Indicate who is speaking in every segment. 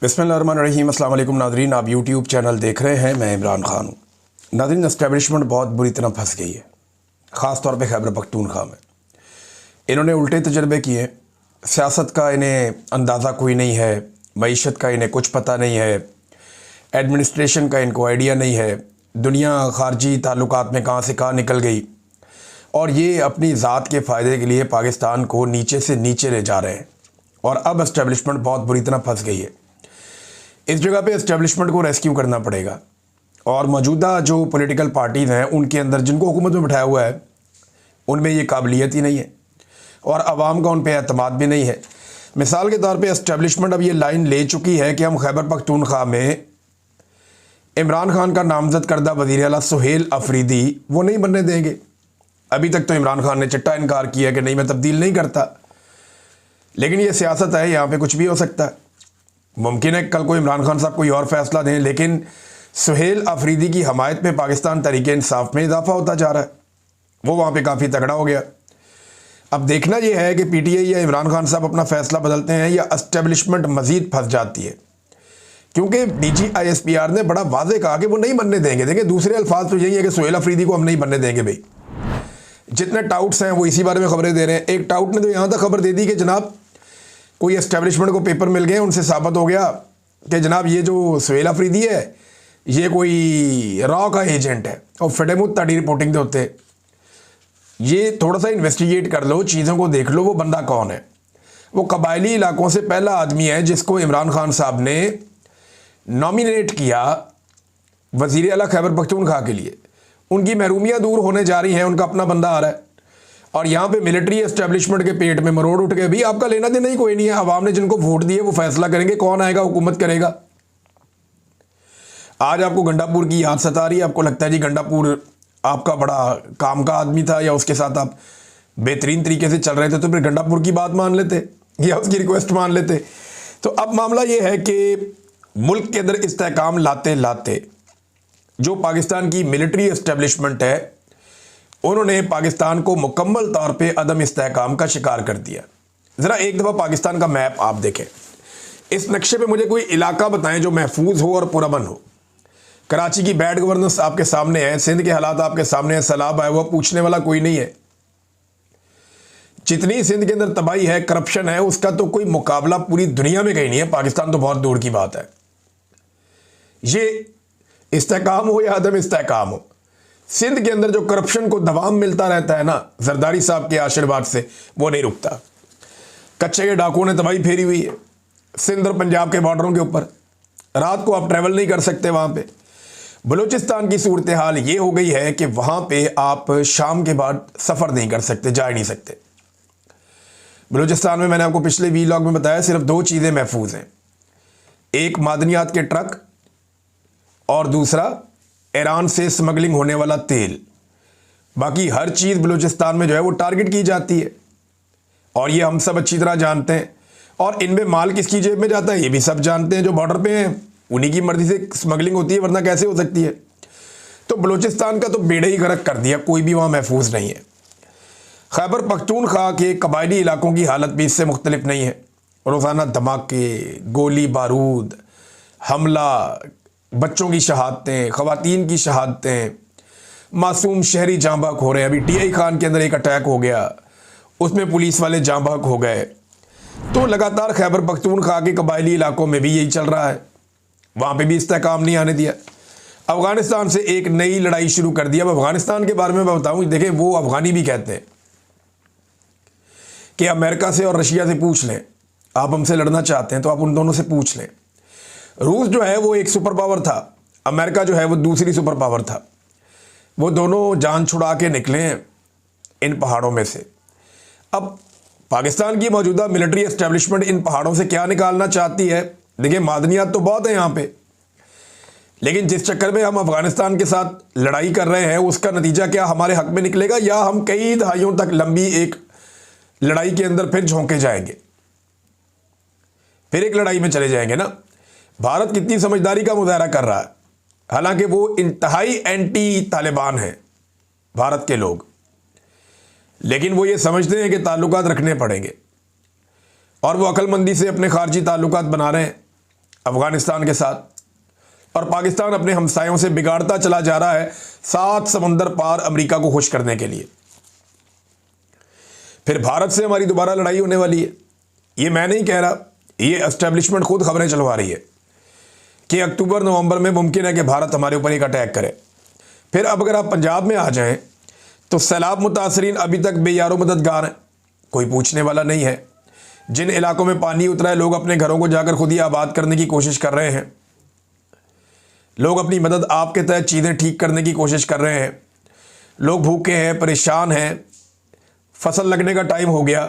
Speaker 1: बिस्मिल्लाहिर्रहमानिर्रहीम। अस्सलाम वालेकुम नाज़रीन, आप यूट्यूब चैनल देख रहे हैं। मैं इमरान खान हूँ। नाज़रीन, एस्टेब्लिशमेंट बहुत बुरी तरह फंस गई है, ख़ास तौर पे खैबर पख्तूनख्वा में। इन्होंने उल्टे तजर्बे किए। सियासत का इन्हें अंदाज़ा कोई नहीं है, मईशत का इन्हें कुछ पता नहीं है, एडमिनिस्ट्रेशन का इनको आइडिया नहीं है, दुनिया ख़ारजी ताल्लुकात में कहाँ से कहाँ निकल गई, और ये अपनी ज़ात के फ़ायदे के लिए पाकिस्तान को नीचे से नीचे ले जा रहे हैं। और अब एस्टेब्लिशमेंट बहुत बुरी तरह फंस गई है। इस जगह पे एस्टेब्लिशमेंट को रेस्क्यू करना पड़ेगा, और मौजूदा जो पॉलिटिकल पार्टीज़ हैं उनके अंदर जिनको हुकूमत में बिठाया हुआ है उनमें ये काबिलियत ही नहीं है, और आवाम का उन पर एतमाद भी नहीं है। मिसाल के तौर पे एस्टेब्लिशमेंट अब ये लाइन ले चुकी है कि हम खैबर पख्तूनख्वा में इमरान खान का नामजद करदा वज़ीर आला सुहेल अफरीदी वो नहीं बनने देंगे। अभी तक तो इमरान खान ने चिट्टा इनकार किया कि नहीं, मैं तब्दील नहीं करता, लेकिन ये सियासत है, यहाँ पे कुछ भी हो सकता है। मुमकिन है कल को इमरान खान साहब कोई और फैसला दें, लेकिन सुहेल अफरीदी की हमायत में पाकिस्तान तहरीक-ए-इंसाफ में इजाफा होता जा रहा है। वो वहाँ पे काफ़ी तगड़ा हो गया। अब देखना ये है कि पीटीआई या इमरान खान साहब अपना फैसला बदलते हैं या एस्टेब्लिशमेंट मज़ीद फंस जाती है, क्योंकि DGISPR ने बड़ा वाज़े कहा कि वो नहीं बनने देंगे। देखिए, दूसरे अल्फाज तो यही है कि सुहेल अफरीदी को हम नहीं बनने देंगे। भाई, जितने टाउट्स हैं वो इसी बारे में खबरें दे रहे हैं। एक टाउट ने तो यहाँ तक खबर दे दी कि जनाब कोई एस्टेब्लिशमेंट को पेपर मिल गए, उनसे साबित हो गया कि जनाब ये जो सुहेल अफरीदी है ये कोई रॉ का एजेंट है और फटेमुत ताड़ी रिपोर्टिंग दे होते। ये थोड़ा सा इन्वेस्टिगेट कर लो, चीज़ों को देख लो, वो बंदा कौन है। वो कबायली इलाकों से पहला आदमी है जिसको इमरान खान साहब ने नॉमिनेट किया वज़ीर आला खैबर पख्तूनख्वा के लिए। उनकी महरूमियाँ दूर होने जा रही हैं, उनका अपना बंदा आ रहा है, और यहाँ पे मिलिट्री एस्टेब्लिशमेंट के पेट में मरोड़ उठ गए। भी आपका लेना देना ही कोई नहीं है। अवाम ने जिनको वोट दिए वो फैसला करेंगे कौन आएगा, हुकूमत करेगा। आज आपको गंडापुर की याद सता रही है, आपको लगता है जी गंडापुर आपका बड़ा काम का आदमी था या उसके साथ आप बेहतरीन तरीके से चल रहे थे, तो फिर गंडापुर की बात मान लेते या उसकी रिक्वेस्ट मान लेते। तो अब मामला ये है कि मुल्क के अंदर इस्तेहकाम लाते लाते जो पाकिस्तान की मिलिट्री एस्टेब्लिशमेंट है उन्होंने पाकिस्तान को मुकम्मल तौर पे अदम इस्तेहकाम का शिकार कर दिया। ज़रा एक दफ़ा पाकिस्तान का मैप आप देखें। इस नक्शे पे मुझे कोई इलाका बताएं जो महफूज हो और पुरअमन हो। कराची की बैड गवर्नेंस आपके सामने है, सिंध के हालात आपके सामने है, सैलाब आया हुआ, पूछने वाला कोई नहीं है। जितनी सिंध के अंदर तबाही है, करप्शन है, उसका तो कोई मुकाबला पूरी दुनिया में कहीं नहीं है। पाकिस्तान तो बहुत दूर की बात है। ये इस्तेहकाम हो या अदम इस्तेहकाम हो, सिंध के अंदर जो करप्शन को दवाम मिलता रहता है ना, जरदारी साहब के आशीर्वाद से, वो नहीं रुकता। कच्चे के डाकुओं ने तबाही फेरी हुई है सिंध और पंजाब के बॉर्डरों के ऊपर। रात को आप ट्रैवल नहीं कर सकते वहाँ पे। बलूचिस्तान की सूरत हाल ये हो गई है कि वहाँ पे आप शाम के बाद सफ़र नहीं कर सकते, जा ही नहीं सकते। बलूचिस्तान में मैंने आपको पिछले वीलॉग में बताया सिर्फ दो चीज़ें महफूज हैं, एक मादनियात के ट्रक और दूसरा ईरान से स्मगलिंग होने वाला तेल। बाकी हर चीज़ बलूचिस्तान में जो है वो टारगेट की जाती है, और ये हम सब अच्छी तरह जानते हैं। और इनमें माल किसकी जेब में जाता है ये भी सब जानते हैं। जो बॉर्डर पे हैं उन्हीं की मर्जी से स्मगलिंग होती है, वरना कैसे हो सकती है। तो बलूचिस्तान का तो बेड़ा ही गर्क कर दिया, कोई भी वहाँ महफूज नहीं है। खैबर पख्तूनख्वा के कबायली इलाकों की हालत भी इससे मुख्तलिफ नहीं है। रोज़ाना धमाके, गोली बारूद, हमला, बच्चों की शहादतें, ख़वातीन की शहादतें, मासूम शहरी जाँ बहक हो रहे हैं। अभी DI खान के अंदर एक अटैक हो गया, उसमें पुलिस वाले जाँ बहक हो गए। तो लगातार खैबर पख्तूनख्वा के कबायली इलाकों में भी यही चल रहा है, वहाँ पे भी इस्तेहकाम नहीं आने दिया। अफ़गानिस्तान से एक नई लड़ाई शुरू कर दिया। अब अफ़गानिस्तान के बारे में मैं बताऊँ, देखें, वो अफ़गानी भी कहते हैं कि अमेरिका से और रशिया से पूछ लें, आप हमसे लड़ना चाहते हैं तो आप उन दोनों से पूछ लें। रूस जो है वो एक सुपर पावर था, अमेरिका जो है वो दूसरी सुपर पावर था। वो दोनों जान छुड़ा के निकले इन पहाड़ों में से। अब पाकिस्तान की मौजूदा मिलिट्री एस्टेब्लिशमेंट इन पहाड़ों से क्या निकालना चाहती है? देखिए, मादनियात तो बहुत है यहाँ पे, लेकिन जिस चक्कर में हम अफ़गानिस्तान के साथ लड़ाई कर रहे हैं उसका नतीजा क्या हमारे हक में निकलेगा, या हम कई दहाइयों तक लंबी एक लड़ाई के अंदर फिर झोंके जाएंगे, फिर एक लड़ाई में चले जाएंगे ना। भारत कितनी समझदारी का मुजाहरा कर रहा है, हालांकि वो इंतहाई एंटी तालिबान है भारत के लोग, लेकिन वो ये समझते हैं कि ताल्लुकात रखने पड़ेंगे, और वो अक्लमंदी से अपने खारजी ताल्लुकात बना रहे हैं। अफगानिस्तान के साथ, और पाकिस्तान अपने हमसायों से बिगाड़ता चला जा रहा है 7 समंदर पार अमेरिका को खुश करने के लिए। फिर भारत से हमारी दोबारा लड़ाई होने वाली है। ये मैं नहीं कह रहा, ये एस्टेब्लिशमेंट खुद खबरें चलवा रही है कि अक्टूबर नवंबर में मुमकिन है कि भारत हमारे ऊपर एक अटैक करे। फिर अब अगर आप पंजाब में आ जाएं तो सैलाब मुतासरीन अभी तक बेयारो मददगार हैं, कोई पूछने वाला नहीं है। जिन इलाकों में पानी उतरा है लोग अपने घरों को जाकर खुद ही आबाद करने की कोशिश कर रहे हैं। लोग अपनी मदद आपके तहत चीज़ें ठीक करने की कोशिश कर रहे हैं। लोग भूखे हैं, परेशान हैं, फसल लगने का टाइम हो गया,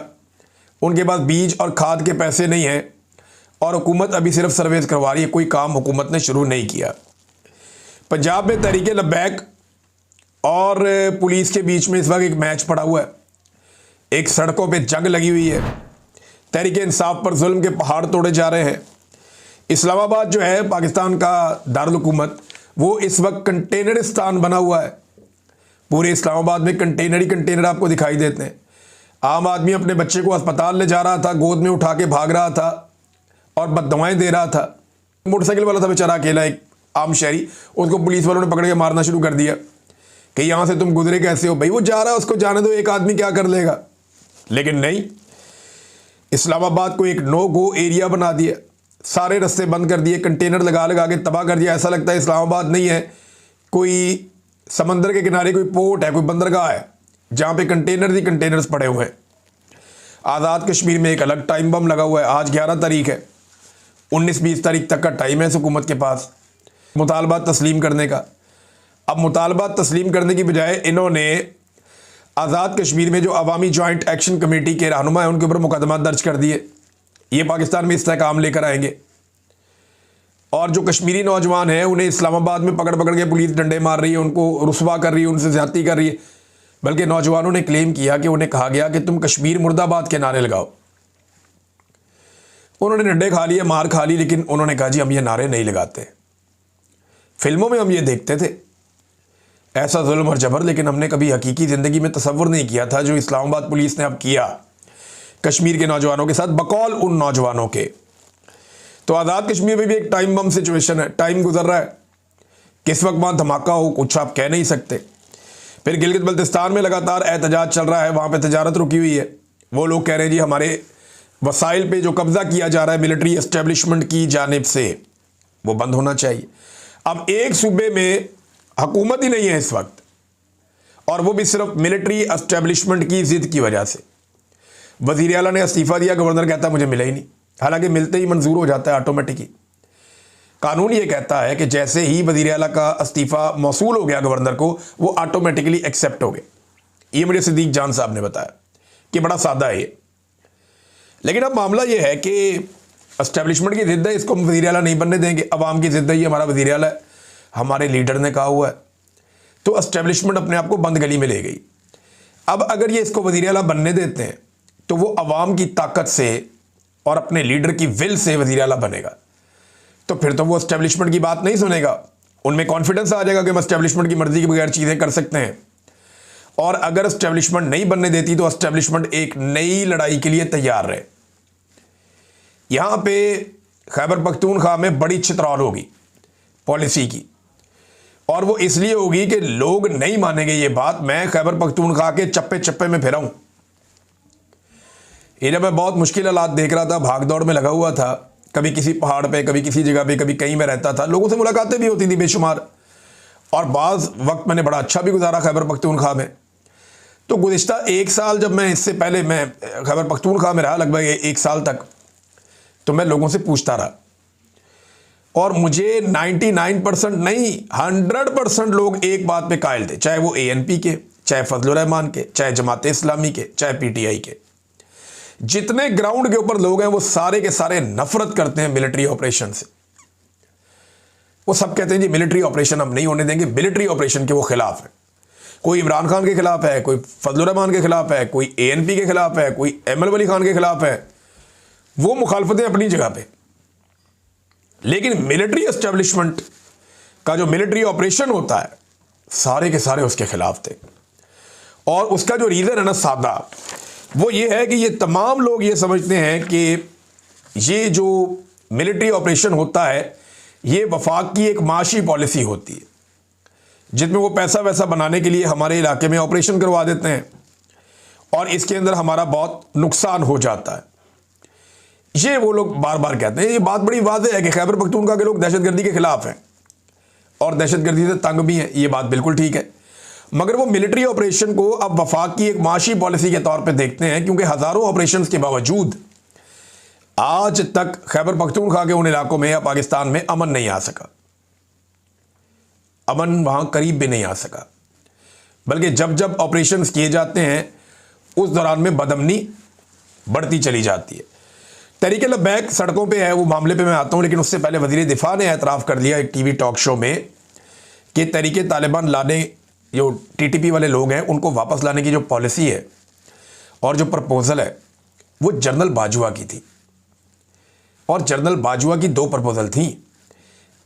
Speaker 1: उनके पास बीज और खाद के पैसे नहीं हैं और हुकूमत अभी सिर्फ सर्वेस करवा रही है, कोई काम हुकूमत ने शुरू नहीं किया। पंजाब में तहरीके लब्बैक और पुलिस के बीच में इस वक्त एक मैच पड़ा हुआ है, एक सड़कों पे जंग लगी हुई है। तहरीके इंसाफ पर जुल्म के पहाड़ तोड़े जा रहे हैं। इस्लामाबाद जो है पाकिस्तान का दारुल हुकूमत, वो इस वक्त कंटेनरिस्तान बना हुआ है। पूरे इस्लामाबाद में कंटेनर ही कंटेनर आपको दिखाई देते हैं। आम आदमी अपने बच्चे को अस्पताल ले जा रहा था, गोद में उठा के भाग रहा था और बददवाएं दे रहा था। मोटरसाइकिल वाला था बेचारा अकेला, एक आम शहरी, उसको पुलिस वालों ने पकड़ के मारना शुरू कर दिया कि यहाँ से तुम गुजरे कैसे हो। भाई वो जा रहा है, उसको जाने दो, एक आदमी क्या कर लेगा। लेकिन नहीं, इस्लामाबाद को एक नो गो एरिया बना दिया, सारे रास्ते बंद कर दिए, कंटेनर लगा लगा के तबाह कर दिया। ऐसा लगता है इस्लामाबाद नहीं है, कोई समंदर के किनारे कोई पोर्ट है, कोई बंदरगाह है जहाँ पे कंटेनर ही कंटेनर्स पड़े हुए हैं। आज़ाद कश्मीर में एक अलग टाइम बम लगा हुआ है। आज 11 तारीख है, 19-20 तारीख तक का टाइम है इस हुकूमत के पास मुतालबात तस्लीम करने का। अब मुतालबात तस्लीम करने की बजाय इन्होंने आज़ाद कश्मीर में जो अवामी जॉइंट एक्शन कमेटी के रहनुमा है उनके ऊपर मुकदमा दर्ज कर दिए। ये पाकिस्तान में इस्तेहकाम लेकर आएंगे और जो कश्मीरी नौजवान हैं उन्हें इस्लामाबाद में पकड़ पकड़ के पुलिस डंडे मार रही है, उनको रुस्वा कर रही है, उनसे ज्यादती कर रही है। बल्कि नौजवानों ने क्लेम किया कि उन्हें कहा गया कि तुम कश्मीर मुर्दाबाद के नारे लगाओ। उन्होंने डंडे खा लिए, मार खा ली, लेकिन उन्होंने कहा जी हम ये नारे नहीं लगाते। फिल्मों में हम ये देखते थे ऐसा जुल्म और जबर, लेकिन हमने कभी हकीकी ज़िंदगी में तसव्वुर नहीं किया था जो इस्लामाबाद पुलिस ने अब किया कश्मीर के नौजवानों के साथ, बकौल उन नौजवानों के। तो आज़ाद कश्मीर में भी एक टाइम बम सिचुएशन है, टाइम गुजर रहा है, किस वक्त वहाँ धमाका हो कुछ आप कह नहीं सकते। फिर गिलगित बल्तिस्तान में लगातार एहतजाज चल रहा है, वहाँ पे तजारत रुकी हुई है। वो लोग कह रहे हैं जी हमारे वसाइल पे जो कब्ज़ा किया जा रहा है मिलिट्री एस्टेब्लिशमेंट की जानिब से, वो बंद होना चाहिए। अब एक सूबे में हुकूमत ही नहीं है इस वक्त, और वो भी सिर्फ मिलिट्री एस्टेब्लिशमेंट की जिद की वजह से। वज़ीर आला ने इस्तीफ़ा दिया, गवर्नर कहता मुझे मिला ही नहीं, हालांकि मिलते ही मंजूर हो जाता है ऑटोमेटिकली। कानून ये कहता है कि जैसे ही वज़ीर आला का इस्तीफ़ा मौसूल हो गया गवर्नर को, वो ऑटोमेटिकली एक्सेप्ट हो गए। ये मुझे सिद्दीक जान साहब ने बताया कि बड़ा सादा है ये। लेकिन अब मामला ये है कि एस्टेब्लिशमेंट की जिद है, इसको हम वज़ीर आला नहीं बनने देंगे। अवाम की जिद है, ये हमारा वज़ीर आला है, हमारे लीडर ने कहा हुआ है, तो एस्टेब्लिशमेंट अपने आप को बंद गली में ले गई। अब अगर ये इसको वज़ीर आला बनने देते हैं तो वो अवाम की ताकत से और अपने लीडर की विल से वज़ीर आला बनेगा, तो फिर तो वो एस्टेब्लिशमेंट की बात नहीं सुनेगा। उनमें कॉन्फिडेंस आ जाएगा कि हम एस्टेब्लिशमेंट की मर्जी के बगैर चीज़ें कर सकते हैं। और अगर एस्टेब्लिशमेंट नहीं बनने देती तो एस्टेब्लिशमेंट एक नई लड़ाई के लिए तैयार रहे। यहाँ पे खैबर पख्तूनख्वा में बड़ी चितरौल होगी पॉलिसी की, और वो इसलिए होगी कि लोग नहीं मानेंगे ये बात। मैं खैबर पख्तूनख्वा के चप्पे चप्पे में फिरा हूं। ये जब मैं बहुत मुश्किल हालात देख रहा था, भाग दौड़ में लगा हुआ था, कभी किसी पहाड़ पे, कभी किसी जगह पे, कभी कहीं में रहता था, लोगों से मुलाकातें भी होती थी बेशुमार, और बाज़ वक्त मैंने बड़ा अच्छा भी गुजारा खैबर पख्तूनख्वा में। तो गुज़िश्ता 1 साल, जब मैं इससे पहले मैं खैबर पख्तूनख्वा में रहा लगभग 1 साल तक, तो मैं लोगों से पूछता रहा, और मुझे 99% नहीं 100% लोग एक बात पे कायल थे, चाहे वो ANP के, चाहे फजलुर रहमान के, चाहे जमात इस्लामी के, चाहे PTI के। जितने ग्राउंड के ऊपर लोग हैं वो सारे के सारे नफरत करते हैं मिलिट्री ऑपरेशन से। वो सब कहते हैं जी मिलिट्री ऑपरेशन हम नहीं होने देंगे, मिलिट्री ऑपरेशन के वो खिलाफ है। कोई इमरान खान के खिलाफ है, कोई फजलुर रहमान के खिलाफ है, कोई ANP के खिलाफ है, कोई ML वली खान के खिलाफ है। वो मुखालफतें अपनी जगह पे, लेकिन मिलिट्री एस्टेब्लिशमेंट का जो मिलिट्री ऑपरेशन होता है सारे के सारे उसके खिलाफ थे। और उसका जो रीज़न है ना सादा, वो ये है कि ये तमाम लोग ये समझते हैं कि ये जो मिलिट्री ऑपरेशन होता है, ये वफाक की एक माशी पॉलिसी होती है, जिसमें वो पैसा वैसा बनाने के लिए हमारे इलाके में ऑपरेशन करवा देते हैं और इसके अंदर हमारा बहुत नुकसान हो जाता है। ये वो लोग बार बार कहते हैं। ये बात बड़ी वाज़ेह है कि खैबर पख्तूनख्वा के लोग दहशतगर्दी के खिलाफ हैं और दहशतगर्दी से तंग भी हैं, ये बात बिल्कुल ठीक है। मगर वो मिलिट्री ऑपरेशन को अब वफाक की एक माशी पॉलिसी के तौर पे देखते हैं, क्योंकि हज़ारों ऑपरेशंस के बावजूद आज तक खैबर पख्तूनख्वा के उन इलाकों में या पाकिस्तान में अमन नहीं आ सका, अमन वहां करीब भी नहीं आ सका। बल्कि जब जब ऑपरेशंस किए जाते हैं उस दौरान में बदअमनी बढ़ती चली जाती है। तहरीक लब्बैक सड़कों पे है, वो मामले पे मैं आता हूँ, लेकिन उससे पहले वज़ीर दिफा ने एतराफ़ कर लिया एक टीवी टॉक शो में कि तहरीक तालिबान लाने, जो टीटीपी वाले लोग हैं उनको वापस लाने की जो पॉलिसी है और जो प्रपोज़ल है वो जनरल बाजवा की थी। और जनरल बाजवा की दो प्रपोज़ल थी।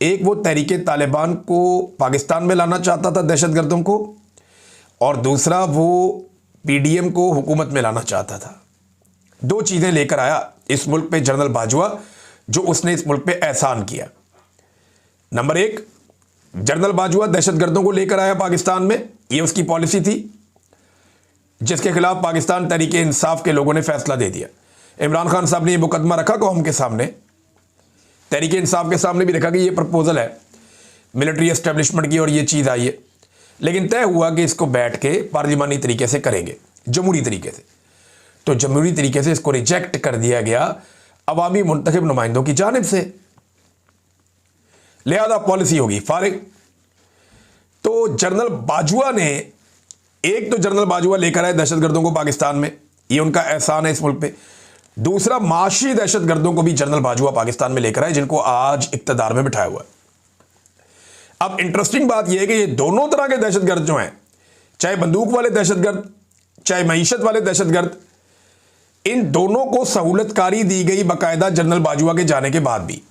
Speaker 1: एक वो तहरीक तालिबान को पाकिस्तान में लाना चाहता था, दहशतगर्दों को, और दूसरा वो पीडीएम को हुकूमत में लाना चाहता था। दो चीज़ें लेकर आया इस मुल्क पे जनरल बाजवा, जो उसने इस मुल्क पे एहसान किया। नंबर एक, जनरल बाजवा दहशतगर्दों को लेकर आया पाकिस्तान में, ये उसकी पॉलिसी थी, जिसके खिलाफ पाकिस्तान तहरीक इंसाफ के लोगों ने फैसला दे दिया। इमरान खान साहब ने ये मुकदमा रखा कौम के सामने, तहरीक इंसाफ के सामने भी रखा कि ये प्रपोजल है मिलिट्री एस्टेब्लिशमेंट की और ये चीज़ आई है, लेकिन तय हुआ कि इसको बैठ के पार्लिमानी तरीके से करेंगे, जमहूरी तरीके से। तो जमहूरी तरीके से इसको रिजेक्ट कर दिया गया अवामी मुंतखब नुमाइंदों की जानिब से, लिहाजा पॉलिसी होगी फारिग। तो जनरल बाजवा ने, एक तो जनरल बाजवा लेकर आए दहशतगर्दों को पाकिस्तान में, ये उनका एहसान है इस मुल्क पे। दूसरा, माशी दहशतगर्दों को भी जनरल बाजवा पाकिस्तान में लेकर आए, जिनको आज इक्तदार में बिठाया हुआ है। अब इंटरेस्टिंग बात यह है कि ये दोनों तरह के दहशतगर्द जो हैं, चाहे बंदूक वाले दहशतगर्द, चाहे मईशत वाले दहशतगर्द, इन दोनों को सहूलतकारी दी गई बाकायदा जनरल बाजवा के जाने के बाद भी।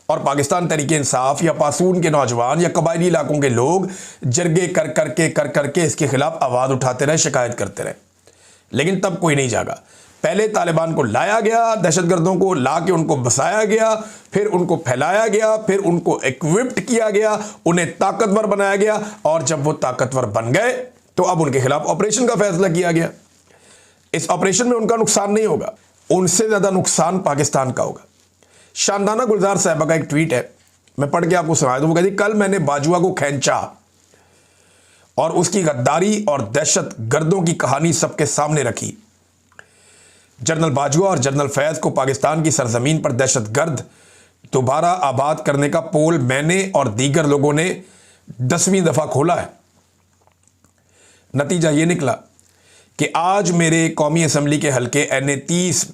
Speaker 1: और पाकिस्तान तहरीक इंसाफ या पासून के नौजवान या कबायली इलाकों के लोग जरगे कर करके इसके खिलाफ आवाज़ उठाते रहे, शिकायत करते रहे, लेकिन तब कोई नहीं जागा। पहले तालिबान को लाया गया, दहशतगर्दों को ला के उनको बसाया गया, फिर उनको फैलाया गया, फिर उनको इक्विप्ड किया गया, उन्हें ताकतवर बनाया गया, और जब वो ताकतवर बन गए तो अब उनके खिलाफ ऑपरेशन का फैसला किया गया। इस ऑपरेशन में उनका नुकसान नहीं होगा, उनसे ज़्यादा नुकसान पाकिस्तान का होगा। शानदाना गुलजार साहबा का एक ट्वीट है, मैं पढ़ के आपको सुना दूं। वो कहती, कल मैंने बाजवा को खींचा और उसकी गद्दारी और दहशत गर्दों की कहानी सबके सामने रखी। जनरल बाजवा और जनरल फैज को पाकिस्तान की सरजमीन पर दहशत गर्द दोबारा आबाद करने का पोल मैंने और दीगर लोगों ने 10वीं दफ़ा खोला है। नतीजा ये निकला कि आज मेरे कौमी असम्बली के हल्के NA-30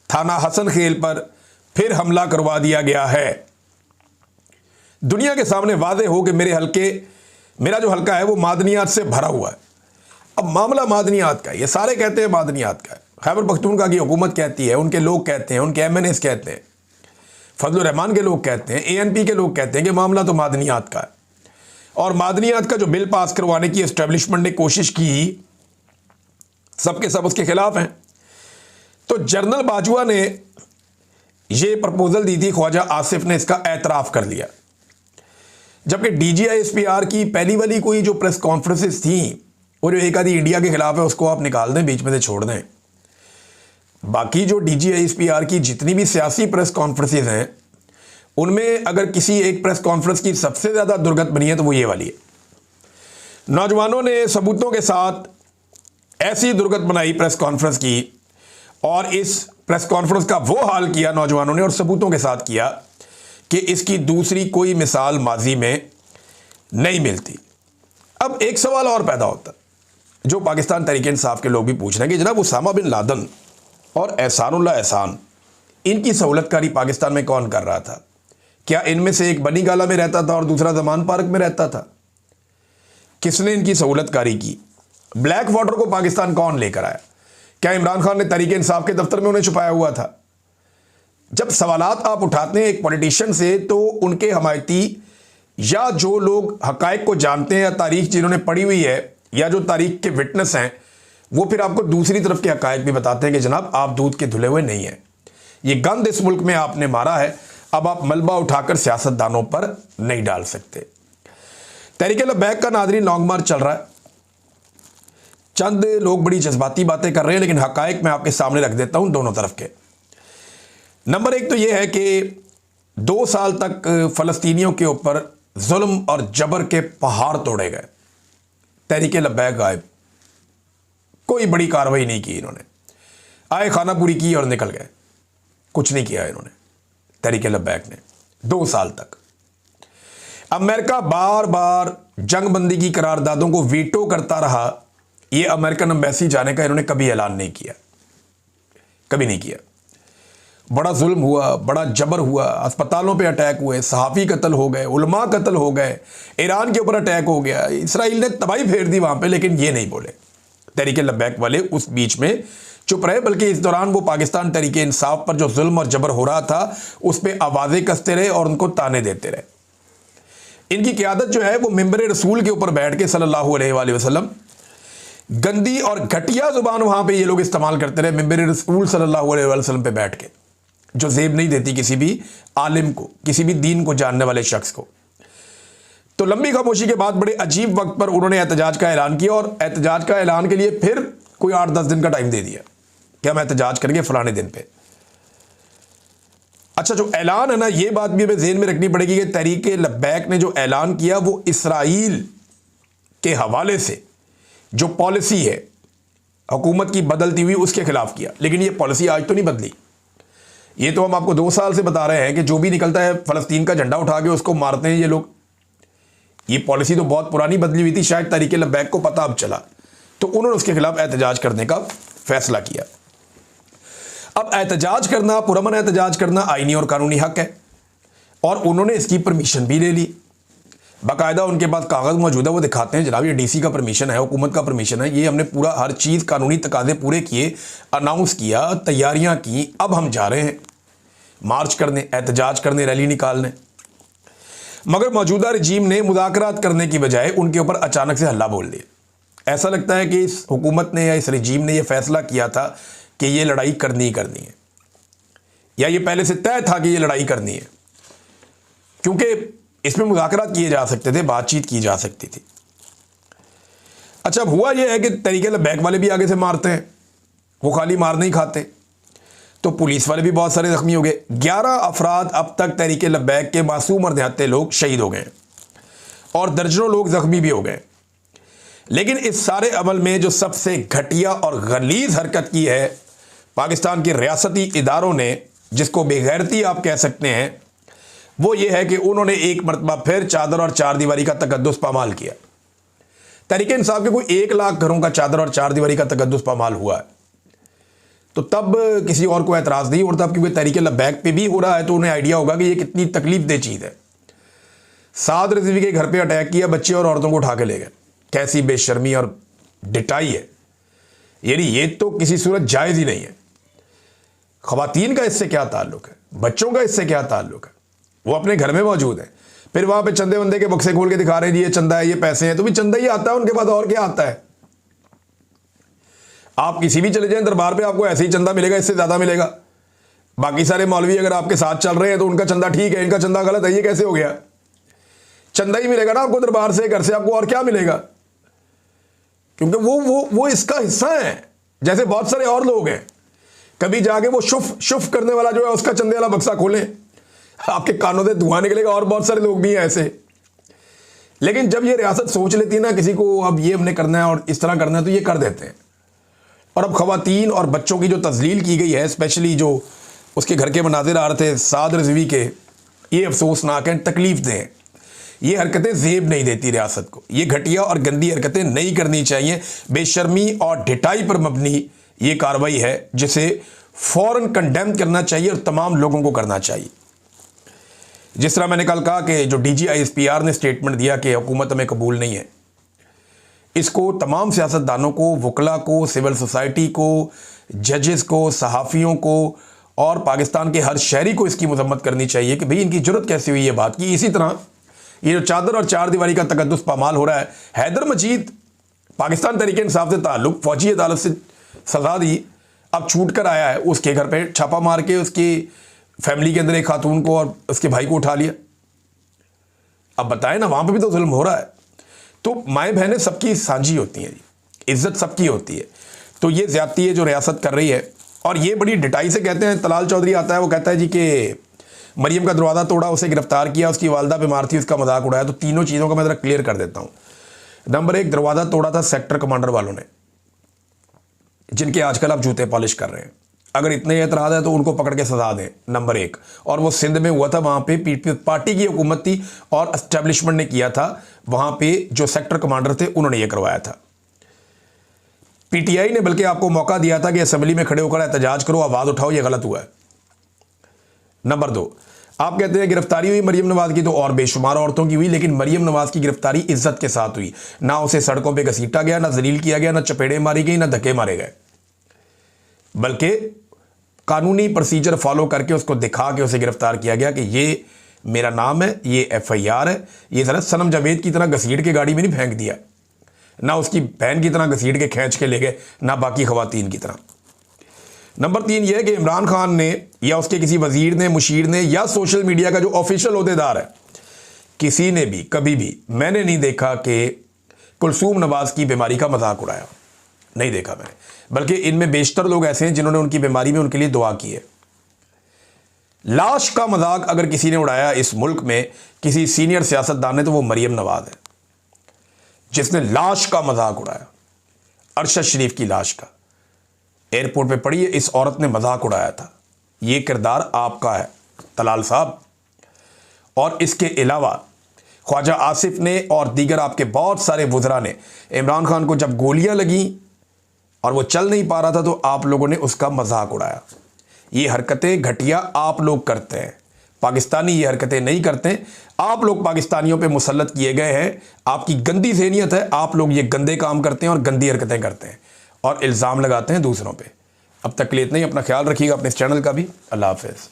Speaker 1: थाना हसन खेल पर फिर हमला करवा दिया गया है। दुनिया के सामने वाज़ेह हो कि मेरा जो हल्का है वो मादनियात से भरा हुआ है। अब मामला मादनियात का है, ये सारे कहते हैं मादनियात का है। खैबर पख्तूनख्वा की हुकूमत कहती है, उनके लोग कहते हैं, उनके MNAs कहते हैं, फजलुर रहमान के लोग कहते हैं, ANP के लोग कहते हैं कि मामला तो मादनियात का है। और मादनियात का जो बिल पास करवाने की एस्टेब्लिशमेंट ने कोशिश की, सबके सब उसके खिलाफ हैं। तो जनरल बाजवा ने ये प्रपोजल दी थी, ख्वाजा आसिफ ने इसका एतराफ़ कर लिया। जबकि DGISPR की पहली वाली कोई जो प्रेस कॉन्फ्रेंसेस थी, और जो एक आधी इंडिया के खिलाफ है उसको आप निकाल दें, बीच में से छोड़ दें। बाकी जो DGISPR की जितनी भी सियासी प्रेस कॉन्फ्रेंसेस हैं, उनमें अगर किसी एक प्रेस कॉन्फ्रेंस की सबसे ज़्यादा दुर्गत बनी है तो वो ये वाली है। नौजवानों ने सबूतों के साथ ऐसी दुर्गत बनाई प्रेस कॉन्फ्रेंस की, और इस प्रेस कॉन्फ्रेंस का वो हाल किया नौजवानों ने और सबूतों के साथ किया कि इसकी दूसरी कोई मिसाल माजी में नहीं मिलती। अब एक सवाल और पैदा होता है, जो पाकिस्तान तहरीक इंसाफ के लोग भी पूछ रहे हैं कि जनाब उसामा बिन लादन और एहसानुल्लाह एहसान, इनकी सहूलतकारी पाकिस्तान में कौन कर रहा था? क्या इनमें से एक बनी गाला में रहता था और दूसरा जमान पार्क में रहता था? किसने इनकी सहूलतकारी की? ब्लैक वाटर को पाकिस्तान कौन लेकर आया? क्या इमरान खान ने तहरीक इंसाफ के दफ्तर में उन्हें छुपाया हुआ था? जब सवालात आप उठाते हैं एक पॉलिटिशियन से, तो उनके हमायती या जो लोग हकायक को जानते हैं या तारीख जिन्होंने पढ़ी हुई है या जो तारीख के विटनेस हैं, वो फिर आपको दूसरी तरफ के हकायक भी बताते हैं कि जनाब आप दूध के धुले हुए नहीं हैं। ये गंद इस मुल्क में आपने मारा है, अब आप मलबा उठाकर सियासतदानों पर नहीं डाल सकते। तहरीक लब्बैक का नाज़रीन लॉन्ग मार्च चल रहा है। चंद लोग बड़ी जज्बाती बातें कर रहे हैं, लेकिन हकायक मैं आपके सामने रख देता हूं दोनों तरफ के। नंबर एक तो यह है कि 2 साल तक फ़लस्तीनियों के ऊपर जुल्म और जबर के पहाड़ तोड़े गए, तहरीक लब्बैक गायब, कोई बड़ी कार्रवाई नहीं की इन्होंने, आए खाना पूरी की और निकल गए, कुछ नहीं किया इन्होंने तहरीक लब्बैक ने 2 साल तक। अमेरिका बार बार जंगबंदी की करारदादों को वीटो करता रहा, यह अमेरिकन एम्बेसी जाने का इन्होंने कभी ऐलान नहीं किया, कभी नहीं किया। बड़ा जुल्म हुआ, बड़ा जबर हुआ, अस्पतालों पे अटैक हुए, सहाफ़ी कत्ल हो गए, उलमा कत्ल हो गए, ईरान के ऊपर अटैक हो गया, इसराइल ने तबाही फेर दी वहां पे, लेकिन ये नहीं बोले तहरीक लब्बैक वाले, उस बीच में चुप रहे। बल्कि इस दौरान वो पाकिस्तान तहरीक इंसाफ पर जो जुल्म और जबर हो रहा था उस पर आवाज़ें कसते रहे और उनको ताने देते रहे। इनकी क़यादत जो है वो मिंबर रसूल के ऊपर बैठ के सल्लल्लाहु अलैहि वसल्लम, गंदी और घटिया जुबान वहां पे ये लोग इस्तेमाल करते रहे मिंबर रसूल सल्लल्लाहु अलैहि वसल्लम पे बैठ के, जो जेब नहीं देती किसी भी आलिम को, किसी भी दीन को जानने वाले शख्स को। तो लंबी खामोशी के बाद बड़े अजीब वक्त पर उन्होंने एहतजाज का ऐलान किया, और एहतजाज का ऐलान के लिए फिर कोई 8-10 दिन का टाइम दे दिया कि हम एहतजाज करेंगे फलाने दिन पे। अच्छा, जो ऐलान है ना, ये बात भी हमें ज़हन में रखनी पड़ेगी कि तहरीक लब्बैक ने जो ऐलान किया वो इसराइल के हवाले से जो पॉलिसी है हुकूमत की बदलती हुई, उसके खिलाफ किया। लेकिन ये पॉलिसी आज तो नहीं बदली, ये तो हम आपको 2 साल से बता रहे हैं कि जो भी निकलता है फ़लस्तीन का झंडा उठा के उसको मारते हैं ये लोग। ये पॉलिसी तो बहुत पुरानी बदली हुई थी, शायद तहरीक लब्बैक को पता अब चला, तो उन्होंने उसके खिलाफ एहतजाज करने का फैसला किया। अब एहतजाज करना, पुरअमन एहतजाज करना आईनी और कानूनी हक है, और उन्होंने इसकी परमिशन भी ले ली। बाकायदा उनके पास कागज़ मौजूद है, वो दिखाते हैं जनाब ये डीसी का परमिशन है, हुकूमत का परमिशन है, ये हमने पूरा हर चीज़ कानूनी तकाजे पूरे किए, अनाउंस किया, तैयारियां की, अब हम जा रहे हैं मार्च करने, एहतजाज करने, रैली निकालने। मगर मौजूदा रजीम ने मुज़ाकरात करने की बजाय उनके ऊपर अचानक से हल्ला बोल दिया। ऐसा लगता है कि इस हुकूमत ने या इस रजीम ने यह फैसला किया था कि ये लड़ाई करनी ही करनी है, या ये पहले से तय था कि ये लड़ाई करनी है, क्योंकि इसमें मुज़ाकरात किए जा सकते थे, बातचीत की जा सकती थी। अच्छा, अब हुआ यह है कि तहरीक लब्बैक वाले भी आगे से मारते हैं, वो खाली मार नहीं खाते, तो पुलिस वाले भी बहुत सारे जख्मी हो गए। 11 अफराद अब तक तहरीक लब्बैक के मासूम और देहाती लोग शहीद हो गए और दर्जनों लोग जख्मी भी हो गए। लेकिन इस सारे अमल में जो सबसे घटिया और गलीज हरकत की है पाकिस्तान के रियासती इदारों ने, जिसको बेगैरती आप कह सकते हैं, वो ये है कि उन्होंने एक मरतबा फिर चादर और चारदीवारी का तकद्दुस पामाल किया। तहरीक इंसाफ के कोई 1 लाख घरों का चादर और चारदीवारी का तकद्दुस पामाल हुआ है, तो तब किसी और को एतराज़ नहीं उठता, क्योंकि तहरीक लब्बैक पे भी हो रहा है, तो उन्हें आइडिया होगा कि ये कितनी तकलीफ दे चीज़ है। साद रिजवी के घर पे अटैक किया, बच्चे और औरतों को उठा के ले गए, कैसी बेशर्मी और डिटाई है, यानी ये तो किसी सूरत जायज़ ही नहीं है। ख़वातीन का इससे क्या ताल्लुक़ है, बच्चों का इससे क्या ताल्लुक़ है, वो अपने घर में मौजूद हैं, फिर वहाँ पे चंदे वंदे के बक्से खोल के दिखा रहे हैं जी ये चंदा है, ये पैसे हैं, तो भी चंदा ही आता है उनके पास, और क्या आता है। आप किसी भी चले जाएं दरबार पे, आपको ऐसे ही चंदा मिलेगा, इससे ज़्यादा मिलेगा। बाकी सारे मौलवी अगर आपके साथ चल रहे हैं तो उनका चंदा ठीक है, इनका चंदा गलत है, ये कैसे हो गया। चंदा ही मिलेगा ना आपको दरबार से, घर से, आपको और क्या मिलेगा, क्योंकि वो इसका हिस्सा है। जैसे बहुत सारे और लोग हैं, कभी जाके वो शुफ करने वाला जो है उसका चंदे वाला बक्सा खोलें, आपके कानों से धुआं निकलेगा। और बहुत सारे लोग भी हैं ऐसे। लेकिन जब ये रियासत सोच लेती है ना किसी को अब ये हमने करना है और इस तरह करना है, तो ये कर देते हैं। और अब ख़वातीन और बच्चों की जो तज़लील की गई है, स्पेशली जो उसके घर के मनाजिर आ रहे थे साद रिजवी के, ये अफसोसनाक हैं, तकलीफ दें। ये हरकतें ज़ेब नहीं देती रियासत को, ये घटिया और गंदी हरकतें नहीं करनी चाहिए। बेशर्मी और ढिठाई पर मबनी ये कार्रवाई है जिसे फ़ौरन कंडेम करना चाहिए और तमाम लोगों को करना चाहिए। जिस तरह मैंने कल कहा कि जो DGISPR ने स्टेटमेंट दिया कि हुकूमत हमें कबूल नहीं है, इसको तमाम सियासतदानों को, वकला को, सिविल सोसाइटी को, जजेस को, सहाफ़ियों को और पाकिस्तान के हर शहरी को इसकी मजम्मत करनी चाहिए कि भाई इनकी जरूरत कैसे हुई ये बात की। इसी तरह ये जो चादर और चारदीवारी का तकद्दुस पामाल हो रहा है, हैदर मजीद पाकिस्तान तहरीक इंसाफ से ताल्लुक़, फ़ौजी अदालत से सज़ा दी, अब छूट कर आया है, उसके घर पे छापा मार के उसकी फैमिली के अंदर एक खातून को और उसके भाई को उठा लिया। अब बताएं ना, वहां पे भी तो जुल्म हो रहा है। तो माएँ बहनें सबकी साझी होती हैं जी, इज्जत सबकी होती है। तो ये ज्यादती है जो रियासत कर रही है, और ये बड़ी डिटाई से कहते हैं। तलाल चौधरी आता है, वो कहता है जी कि मरियम का दरवाज़ा तोड़ा, उसे गिरफ्तार किया, उसकी वालदा बीमार थी, उसका मजाक उड़ाया। तो तीनों चीज़ों का मैं ज़रा क्लियर कर देता हूँ। नंबर 1, दरवाज़ा तोड़ा था सेक्टर कमांडर वालों ने, जिनके आजकल आप जूते पॉलिश कर रहे हैं। अगर इतने एतराज़ है तो उनको पकड़ के सजा दें, नंबर 1। और वो सिंध में हुआ था, वहाँ पे पीपल्स पार्टी की हुकूमत थी और एस्टेब्लिशमेंट ने किया था। वहाँ पे जो सेक्टर कमांडर थे उन्होंने ये करवाया था। पीटीआई ने बल्कि आपको मौका दिया था कि असेंबली में खड़े होकर एहतजाज करो, आवाज़ उठाओ, ये गलत हुआ है। नंबर 2, आप कहते हैं गिरफ्तारी हुई मरियम नवाज की, तो और बेशुमार औरतों की हुई, लेकिन मरियम नवाज की गिरफ्तारी इज्जत के साथ हुई। ना उसे सड़कों पे घसीटा गया, ना जलील किया गया, ना चपेड़े मारी गई, ना धक्के मारे गए, बल्कि कानूनी प्रोसीजर फॉलो करके उसको दिखा के उसे गिरफ्तार किया गया कि ये मेरा नाम है, ये FIR है। ये जरा सनम जावेद की तरह घसीट के गाड़ी में नहीं फेंक दिया, ना उसकी बहन की तरह घसीट के खींच के ले गए, ना बाकी खवातीन की तरह। नंबर 3 यह है कि इमरान खान ने या उसके किसी वजीर ने, मुशीर ने, या सोशल मीडिया का जो ऑफिशियल ओहदेदार है, किसी ने भी कभी भी मैंने नहीं देखा कि कुलसूम नवाज की बीमारी का मजाक उड़ाया, नहीं देखा मैंने। बल्कि इनमें बेशतर लोग ऐसे हैं जिन्होंने उनकी बीमारी में उनके लिए दुआ की है। लाश का मजाक अगर किसी ने उड़ाया इस मुल्क में किसी सीनियर सियासतदान ने, तो वो मरियम नवाज है, जिसने लाश का मजाक उड़ाया, अरशद शरीफ की लाश का। एयरपोर्ट पे पड़ी है, इस औरत ने मजाक उड़ाया था। ये किरदार आपका है तलाल साहब। और इसके अलावा ख्वाजा आसिफ ने और दीगर आपके बहुत सारे वुज़रा ने इमरान खान को जब गोलियां लगी और वो चल नहीं पा रहा था, तो आप लोगों ने उसका मजाक उड़ाया। ये हरकतें घटिया आप लोग करते हैं, पाकिस्तानी ये हरकतें नहीं करते। आप लोग पाकिस्तानियों पे मुसल्लत किए गए हैं, आपकी गंदी ज़हनियत है, आप लोग ये गंदे काम करते हैं और गंदी हरकतें करते हैं और इल्ज़ाम लगाते हैं दूसरों पे। अब तक के लिए इतना ही। अपना ख्याल रखिएगा, अपने इस चैनल का भी। अल्लाह हाफ़िज़।